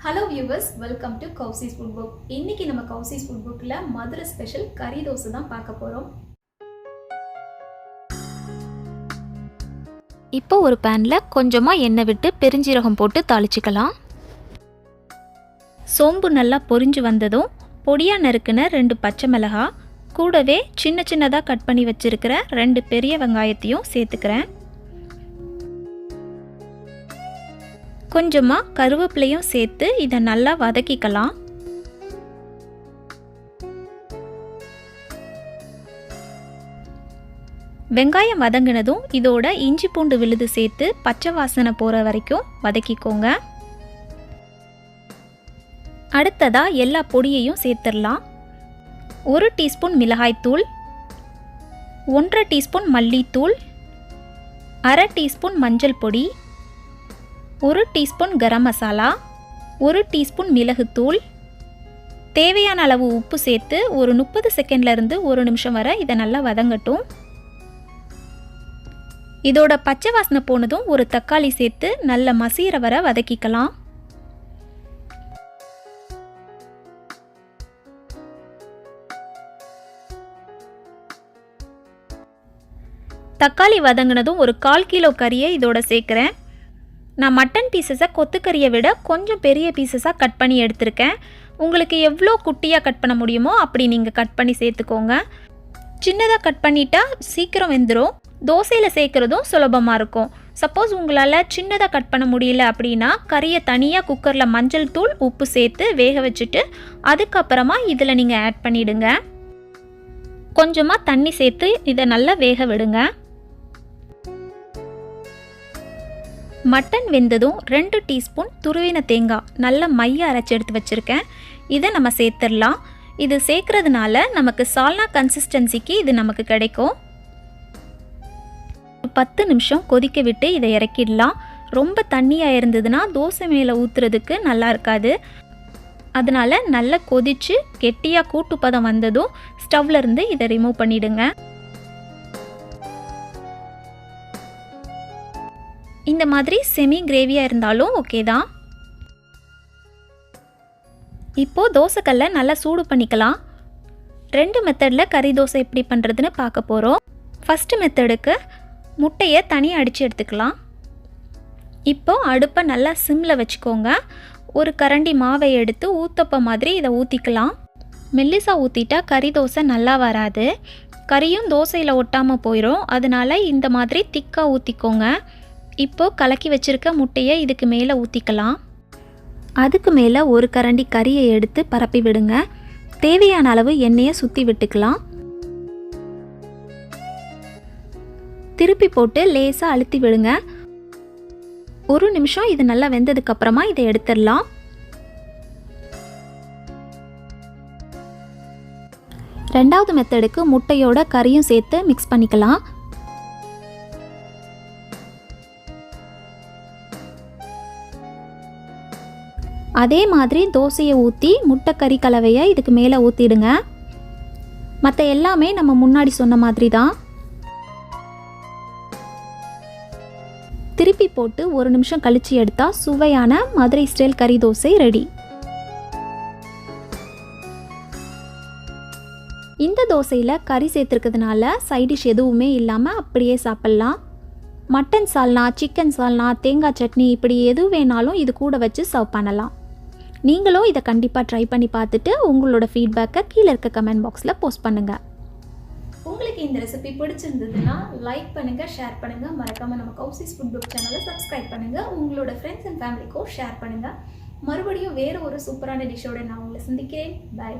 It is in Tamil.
Hello viewers, welcome to Kausi's Food Book. இன்னைக்கு நம்ம Kausi's Food Bookல மதுரை ஸ்பெஷல் கறி தோசை தான் பார்க்க போறோம். இப்போ ஒரு panல கொஞ்சமா எண்ணெய் விட்டு பெருஞ்சீரகம் போட்டு தாளிச்சுக்கலாம். சோம்பு நல்லா பொரிஞ்சு வந்ததும் பொடியா நறுக்குன 2 பச்சை மிளகாய் கூடவே சின்ன சின்னதா கட் பண்ணி வச்சிருக்கிற 2 பெரிய வெங்காயத்தையும் சேர்த்துக்கிறேன். கொஞ்சமா கருவேப்பிலையும் சேர்த்து இதை நல்லா வதக்கிக்கலாம். வெங்காயம் வதங்கினதும் இதோட இஞ்சி பூண்டு விழுது சேர்த்து பச்சை வாசனை போற வரைக்கும் வதக்கிக்கோங்க. அடுத்ததா எல்லா பொடியையும் சேர்த்துடலாம். 1 டீஸ்பூன் மிளகாய்த்தூள், 1/2 டீஸ்பூன் மல்லித்தூள், 1/2 டீஸ்பூன் மஞ்சள் பொடி, 1 டீஸ்பூன் கரம் மசாலா, 1 டீஸ்பூன் மிளகுத்தூள், தேவையான அளவு உப்பு சேர்த்து ஒரு 30 செகண்ட்ல இருந்து 1 நிமிஷம் வரை இதை நல்லா வதங்கட்டும். இதோட பச்சை வாசனை போனதும் ஒரு தக்காளி சேர்த்து நல்ல மசீர வர வதக்கிக்கலாம். தக்காளி வதங்கினதும் ஒரு 1/4 கிலோ கறியை இதோட சேர்க்குறேன். நான் மட்டன் பீசஸை கொத்துக்கறியை விட கொஞ்சம் பெரிய பீசஸாக கட் பண்ணி எடுத்திருக்கேன். உங்களுக்கு எவ்வளோ குட்டியாக கட் பண்ண முடியுமோ அப்படி நீங்கள் கட் பண்ணி சேர்த்துக்கோங்க. சின்னதாக கட் பண்ணிட்டா சீக்கிரம் வெந்துடும். தோசையில் சேர்க்குறதும் சுலபமாக இருக்கும். சப்போஸ் உங்களால் சின்னதாக கட் பண்ண முடியல அப்படின்னா கறியை தனியாக குக்கரில் மஞ்சள் தூள் உப்பு சேர்த்து வேக வச்சுட்டு அதுக்கப்புறமா இதில் நீங்கள் ஆட் பண்ணிவிடுங்க. கொஞ்சமாக தண்ணி சேர்த்து இதை நல்லா வேக விடுங்க. மட்டன் வெந்ததும் 2 டீஸ்பூன் துருவின தேங்காய் நல்ல மைய அரைச்சி எடுத்து வச்சுருக்கேன். இதை நம்ம சேர்த்துடலாம். இது சேர்க்கறதுனால நமக்கு சால்னா கன்சிஸ்டன்சிக்கு இது நமக்கு கிடைக்கும். 10 நிமிஷம் கொதிக்க விட்டு இதை இறக்கிடலாம். ரொம்ப தண்ணியாக இருந்ததுன்னா தோசை மேலே ஊற்றுறதுக்கு நல்லா இருக்காது. அதனால் நல்லா கொதித்து கெட்டியாக கூட்டு பதம் வந்ததும் ஸ்டவ்லேருந்து இதை ரிமூவ் பண்ணிவிடுங்க. இந்த மாதிரி செமி கிரேவியாக இருந்தாலும் ஓகே தான். இப்போது தோசைக்கல்லை நல்லா சூடு பண்ணிக்கலாம். 2 மெத்தடில் கறி தோசை எப்படி பண்ணுறதுன்னு பார்க்க போகிறோம். ஃபஸ்ட்டு மெத்தடுக்கு முட்டையை தனியாக அடித்து எடுத்துக்கலாம். இப்போது அடுப்பை நல்லா சிம்மில் வச்சுக்கோங்க. ஒரு கரண்டி மாவை எடுத்து ஊத்தப்ப மாதிரி இதை ஊற்றிக்கலாம். மெல்லிசாக ஊற்றிட்டா கறி தோசை நல்லா வராது. கறியும் தோசையில் ஒட்டாமல் போயிடும். அதனால் இந்த மாதிரி திக்காக ஊற்றிக்கோங்க. இப்போது கலக்கி வச்சுருக்க முட்டையை இதுக்கு மேலே ஊற்றிக்கலாம். அதுக்கு மேலே ஒரு கரண்டி கறியை எடுத்து பரப்பி விடுங்க. தேவையான அளவு எண்ணெயை சுற்றி விட்டுக்கலாம். திருப்பி போட்டு லேசாக அழுத்தி விடுங்க. 1 நிமிஷம் இது நல்லா வெந்ததுக்கப்புறமா இதை எடுத்துடலாம். ரெண்டாவது மெத்தடுக்கு முட்டையோட கறியும் சேர்த்து மிக்ஸ் பண்ணிக்கலாம். அதே மாதிரி தோசையை ஊற்றி முட்டை கறி கலவையை இதுக்கு மேலே ஊற்றிடுங்க. மற்ற எல்லாமே நம்ம முன்னாடி சொன்ன மாதிரி தான். திருப்பி போட்டு 1 நிமிஷம் கழித்து எடுத்தால் சுவையான மதுரை ஸ்டைல் கறி தோசை ரெடி. இந்த தோசையில் கறி சேர்த்துருக்கிறதுனால சைடிஷ் எதுவுமே இல்லாமல் அப்படியே சாப்பிட்லாம். மட்டன் சால்னா, சிக்கன் சால்னா, தேங்காய் சட்னி இப்படி எது வேணாலும் இது கூட வச்சு சர்வ் பண்ணலாம். நீங்களும் இதை கண்டிப்பாக ட்ரை பண்ணி பார்த்துட்டு உங்களோட ஃபீட்பேக்கை கீழே இருக்க கமெண்ட் பாக்ஸில் போஸ்ட் பண்ணுங்கள். உங்களுக்கு இந்த ரெசிபி பிடிச்சிருந்ததுன்னா லைக் பண்ணுங்கள், ஷேர் பண்ணுங்கள். மறக்காமல் நம்ம கௌசிஸ் ஃபுட் புக் சேனலை சப்ஸ்கிரைப் பண்ணுங்கள். உங்களோட ஃப்ரெண்ட்ஸ் அண்ட் ஃபேமிலிக்கும் ஷேர் பண்ணுங்கள். மறுபடியும் வேறு ஒரு சூப்பரான டிஷ்ஷோட நான் உங்களை சந்திக்கிறேன். பை.